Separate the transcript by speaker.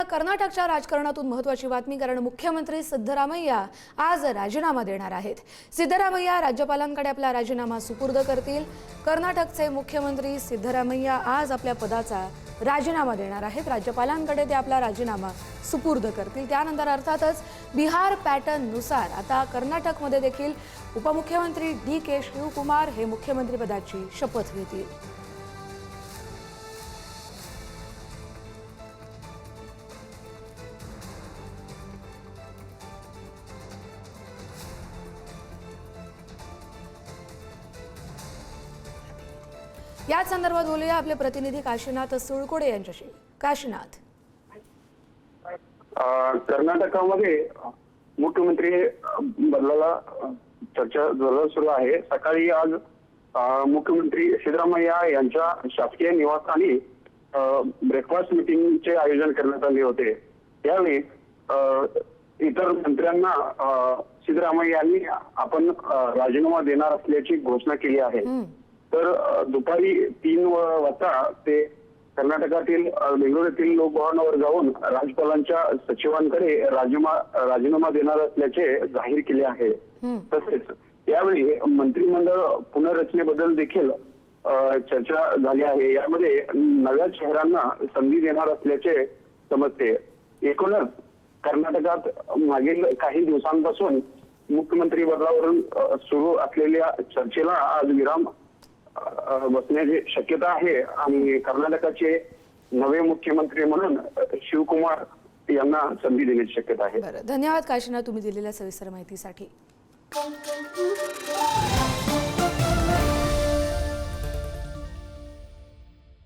Speaker 1: कर्नाटकच्या राजकारणातून महत्त्वाची बातमी, कारण मुख्यमंत्री सिद्धरामय्या आज राजीनामा देणार आहेत। सिद्धरामय्या राज्यपालांकडे आपला राजीनामा सुपूर्द करतील। कर्नाटकचे मुख्यमंत्री सिद्धरामय्या आज आपल्या पदाचा राजीनामा देणार आहेत। राज्यपालांकडे ते आपला राजीनामा सुपूर्द करतील। त्यानंतर अर्थातच बिहार पॅटर्ननुसार आता कर्नाटकमध्ये देखील उपमुख्यमंत्री DK शिवकुमार हे मुख्यमंत्री पदाची शपथ घेतील। याच संदर्भात बोलूया आपले प्रतिनिधी काशीनाथ सुळकोडे यांच्याशी। काशीनाथ,
Speaker 2: कर्नाटकामध्ये मुख्यमंत्री बदलाला चर्चा जोरदार सुरू आहे। सकाळी आज मुख्यमंत्री सिद्धरामय्या यांच्या शासकीय निवासस्थानी ब्रेकफास्ट मीटिंगचे आयोजन करण्यात आले होते। त्यावेळी इतर मंत्र्यांना सिद्धरामय्या यांनी आपण राजीनामा देणार असल्याची घोषणा केली आहे। तर दुपारी 3 वाजता ते कर्नाटकातील बेंगळुरू येथील लोकभवनावर जाऊन राज्यपालांच्या सचिवांकडे राजीनामा देणार असल्याचे जाहीर केले आहे। तसेच यावेळी मंत्रिमंडळ पुनर्रचनेबद्दल देखील चर्चा झाली आहे। यामध्ये नव्या चेहऱ्यांना संधी देणार असल्याचे समजते। एकूणच कर्नाटकात मागील काही दिवसांपासून मुख्यमंत्री पदावरून सुरू असलेल्या चर्चेला आज विराम बसण्याची शक्यता आहे आणि कर्नाटकाचे नवे मुख्यमंत्री म्हणून शिवकुमार यांना संधी देण्याची शक्यता आहे।
Speaker 1: धन्यवाद काशीनाथ, तुम्ही दिलेल्या सविस्तर माहितीसाठी।